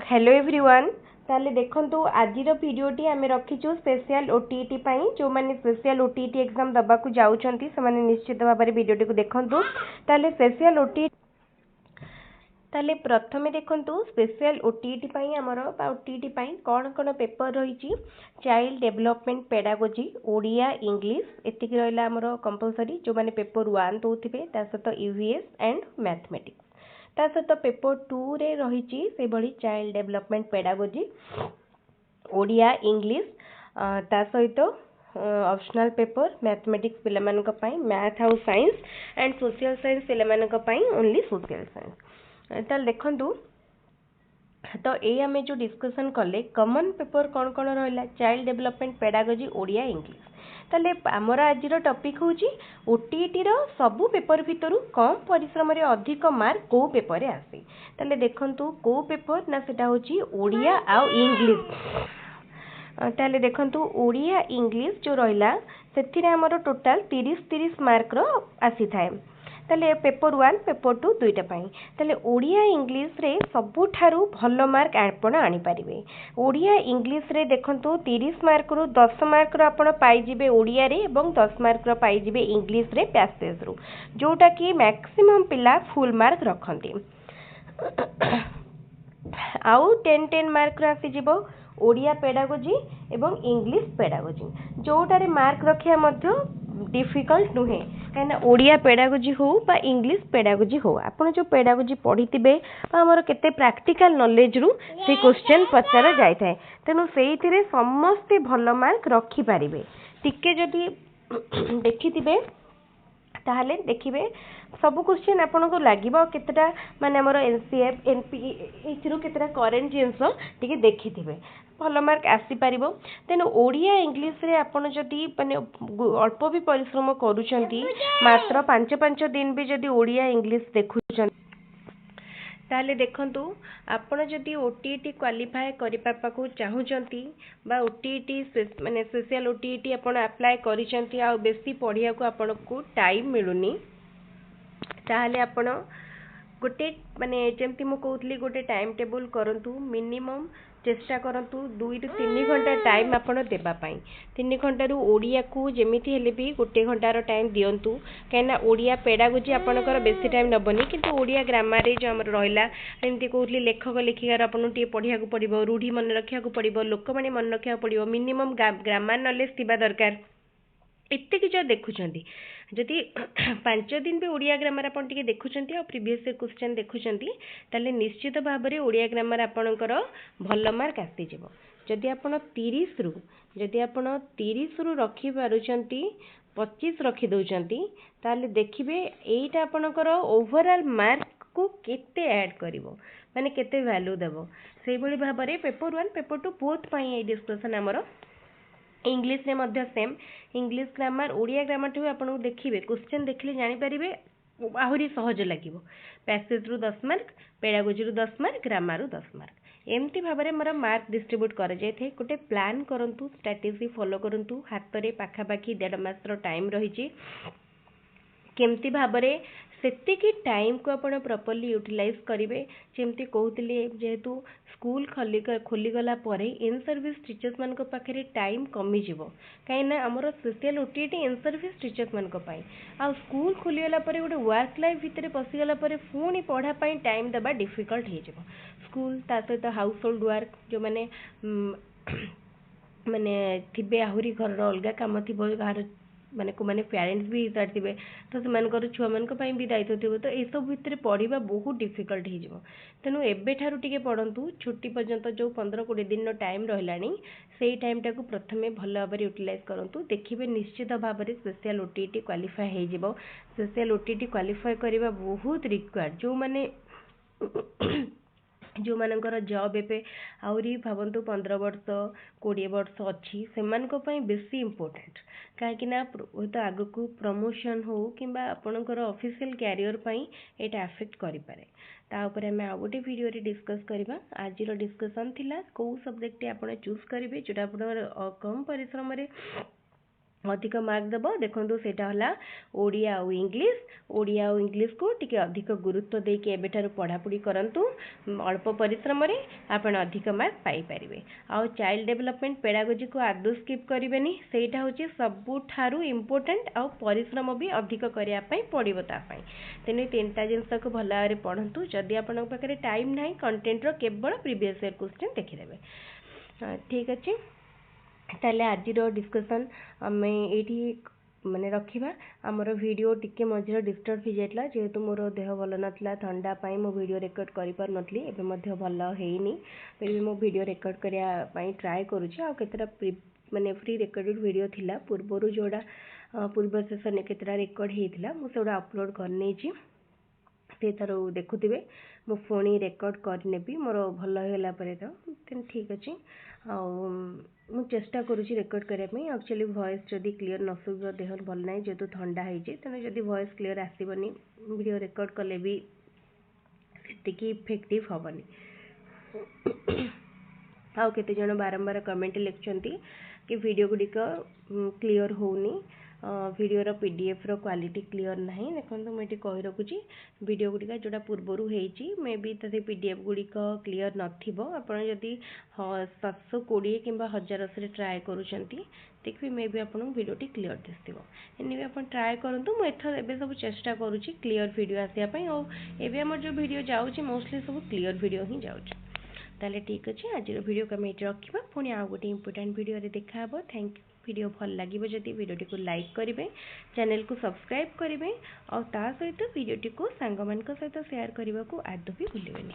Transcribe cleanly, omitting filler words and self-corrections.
Hello everyone ताले देखंतु आजिर भिडियोटी आमे रखिछु स्पेशल ओटीईटी पई जो माने स्पेशल ओटीईटी एग्जाम दबा को जाउछंती से माने निश्चित भाबरे भिडियोटी को देखंतु ताले स्पेशल ओटीईटी ताले प्रथमे देखंतु स्पेशल ओटीईटी पई हमर बा ओटीईटी पई कोन पेपर रहिछि child development pedagogy Odia English एतिक रहला हमर कंपलसरी जो माने पेपर 1 दोथिबे ता सहित ईवीएस एंड मैथमेटिक्स ता सहित पेपर 2 रे रहिछि से बडी child development pedagogy Odia English ता सहित ऑप्शनल पेपर मैथमेटिक्स पिला मानक पई मैथ हाउ साइंस एंड सोशल साइंस पिला मानक पई ओनली सोशल साइंस ताल देखंतु तो ये आम जो डिस्कसन कले कॉमन पेपर कौन कौन रहा child development pedagogy Odia English ताले आमर आज टॉपिक होची ओटीईटी रो सबु पेपर भितरु कम परिश्रम रे अधिक मार्क को पेपर रे आसे ताले देखंतु को पेपर ना सेटा होची ओडिया आ इंग्लिश ताले देखंतु ओडिया इंग्लिश जो रहिला सेथिरे हमर टोटल 30 मार्क रो आसी थाए ताले पेपर 1 पेपर 2 दुईटा पाई ताले ओडिया इंग्लिश रे सबुठारु भलो मार्क आपण आनी परिबे ओडिया इंग्लिश रे देखंतु 30 मार्क रु 10 मार्क रो आपण पाई जिबे ओडिया रे एवं 10 मार्क रो पाई जिबे इंग्लिश रे पैसेज रु जोटा कि मैक्सिमम पिला फुल मार्क रखंती आउ 10 मार्क रो आसी जिवो ओडिया पेडागोजी एवं इंग्लिश पेडागोजी जोटारे मार्क रखिया मध्य डिफिकल्ट नुहे कहीं ओडिया पेडागोजी हो बा इंग्लिश पेडागोजी हो आपण जो पेडागोजी पढ़ी आमर केते प्रैक्टिकल नॉलेज रु से क्वेश्चन पचार जाय थाए तेनु सेइथिरे समस्ते भलो मार्क रखि पारिबे टिके जदी देखिथिबे ताहले देखिबे सब क्वेश्चन आपन को लागिबो केतेटा माने हमर एनसीएफ एनपी एथिरो केतेटा करेंट जिंस टिके देखिथिबे भल मार्क आसी पारिबो तेनु ओडिया इंग्लिश रे आपन जदी माने अल्प भी परिश्रम करूचंती मात्र 5 दिन भी जदी ओडिया इंग्लिश देखुचंती ताले देखंतु आपण जदी ओटीईटी क्वालिफाई करि पापा चाहूचंती बा ओटीईटी माने स्पेशल ओटीईटी आपण अप्लाई करिसंती आ बेसी पढिया को आपण को टाइम मिलुनी ताले आपण गोटे माने जेमती मु कहउतली गोटे टाइम टेबल करंतु मिनिमम चेष्टा करंतु 2 ରୁ 3 घंटा टाइम आपण देबा पई 3 घंटा रु ओडिया को जेमिति हेले भी गोटे घंटार टाइम दियंतु कैना ओडिया पेडागोजी आपनकर बेसी टाइम नबनी किंतु ओडिया ग्रामर रे जो हमर रहिला एमती कहउतली लेखक लेखिकार आपण टी पढिया को पड़िबो रूढ़ी मन रखिया को पड़िबो लोक माने मन रखिया पड़िबो मिनिमम ग्रामर नॉलेज थिबा दरकार एते कि जो देखुचंती जदि 5 दिन भी ओडिया ग्रामर आपण टिके देखुचंती आ प्रीवियस क्वेश्चन देखुचंती ताले निश्चित भाव में ओडिया ग्रामर आपणकर भल मार्क आसी जिवो जदि आपण 30 रु रखि पारुचंती 25 रखि दउचंती ताले देखिबे एटा आपणकर ओवरऑल मार्क को केते ऐड करिवो माने केते वैल्यू देबो सेहि भली भाव में पेपर 1 पेपर 2 बोथ पई ए डिस्कशन हमरो इंग्लिश रे मध्य same English grammar Odia grammar ठू आपन देखिबे क्वेश्चन देखले जानि परिबे आहुरी सहज लागिवो पैसेज रु 10 मार्क पेडागोजी रु 10 मार्क ग्रामर रु 10 मार्क एमती भाबरे मोर मार्क डिस्ट्रीब्यूट कर जाय थे गोटे प्लान करंतु स्ट्रेटजी फॉलो करंतु हाथ रे पाखा पाखी 1.5 मास रो टाइम रहिची केमती भाबरे सेतिकी टाइम को आपण प्रॉपर्ली यूटिलाइज करिवे जेमती कहउतली जेहेतु स्कूल खोली गला परे इन सर्विस टीचर्स मान को पाखरे टाइम कमी जिवो काइना हमरो special OTET in service teachers मान को पाई आ स्कूल खोली गला परे गोटे वर्क लाइफ भितरे पसी गला परे फुनी पढ़ा पई टाइम देबा डिफिकल्ट हे जिवो स्कूल ता सहित हाउस होल्ड वर्क जो माने माने थिबे आहुरी घर अलगा काम थिबो घर माने को माने पेरेंट्स भी सारथिबे तो से मानकर छुआ मान को पई भी दायित्व थिबो तो ए सब भितरे पढ़िबा बहुत डिफिकल्ट हे जिवो तेनु एबे ठारू टिके पढ़ंतु छुट्टी पर्यंत जो 15-20 दिन नो टाइम रहलानी सेही टाइम टाकू प्रथमे भल भाबरे यूटिलाइज करंतु देखिबे निश्चित भाबरे स्पेशल ओटीईटी क्वालिफाई हे जिवो स्पेशल ओटीईटी क्वालिफाई करिबा बहुत रिक्वायर्ड जो माने जो मानकर जॉब एपे आउरी भावंतु 15 वर्ष 20 वर्ष अच्छी से बेसी इंपोर्टेंट कहीं तो आग को प्रमोशन हो कि आपणकर ऑफिशियल कैरियर पई एटा अफेक्ट करि पारे ता ऊपर हमें आ गोटे वीडियो रे डिस्कस करबा आज रो डिस्कशन थिला को सब्जेक्ट आपण चूज करिवे जोटा आपण कम परिश्रम रे अधिक मार्क देव देखो सेटा हला ओडिया और इंग्लिश को टिके अधिक गुरुत्व देके एबेठारु पढ़ापढ़ी करंतु अल्प परिश्रम रे आपण अधिक मार्क पाई परिबे। आ चाइल्ड डेवलपमेंट पेडागोजी को आदौ स्किप करिवेनी सेटा होची सबुठारु इम्पोर्टेंट आ परिश्रम भी अधिक करिया पई पड़िबो ता पई तेने तीनटा जिंस को भला रे पढंतु। जदि आपण पाखरे टाइम नाही कंटेंट रो केवल प्रीवियस ईयर क्वेश्चन देखि देबे। ठीक अछि ताले आज डिस्कसन आम ये माने रखा आमर वीडियो टिके मझे डिस्टर्ब हो जाता जेहेतु मोर देह भल नाला ठंडा पाई मो वीडियो रेकर्ड कर पार नथली एबे भल हैनी फिर भी मो वीडियो रेकर्ड करने ट्राए करुँचा माने फ्री रेकर्डेड वीडियो थिला पूर्वर जोड़ा पूर्व सेसन केतरा रेकर्ड होता मुझे अपलोड करने से तार देखुवे मु पुणी रेकर्ड करनेबी मोर भल होगा तो ठीक अच्छे मु चेष्टा करुँची रेकर्ड करने एक्चुअली वॉइस जदि क्लियर न सुबह देह भल ना जेहेतु ठंडा है तेणु जदि वॉइस क्लियर आसबनी वीडियो रेकर्ड कले भी सेतिकी इफेक्टिव हेनी। आउ केते जन बारंबार कमेंट लिखुंट कि वीडियो गुड़िक क्लियर होनी वीडियोर पीडीएफ रो क्वालिटी क्लियर नहीं देखो मुझे कही रखुची वीडियो गुड़िक जोड़ा पूर्वर होती मे बी तथे पीडीएफ गुड़िक क्लियर नपण जदि 720 कि 1000 से ट्राए करुँच देखिए मे बी आपको वीडियोटी क्लियर दिसो एने भी आप ट्राए करूँ मुझे सब चेष्टा करुँची क्लियर वीडियो आसापी और आम जो वीडियो जाऊँगी मोस्टली सब क्लियर वीडियो ही जाऊँगी। ताले ठीक अच्छे आज वीडियो को आम ये रखा पुणी आउ गोटे इंपोर्टेंट वीडियो देखा। Thank you. वीडियो भल लगे जदि वीडियोटी को लाइक करेंगे चैनल को सब्सक्राइब करेंगे और ता सहित वीडियोटी को सांग मान सहित शेयर करने को आदौ भी भूलें।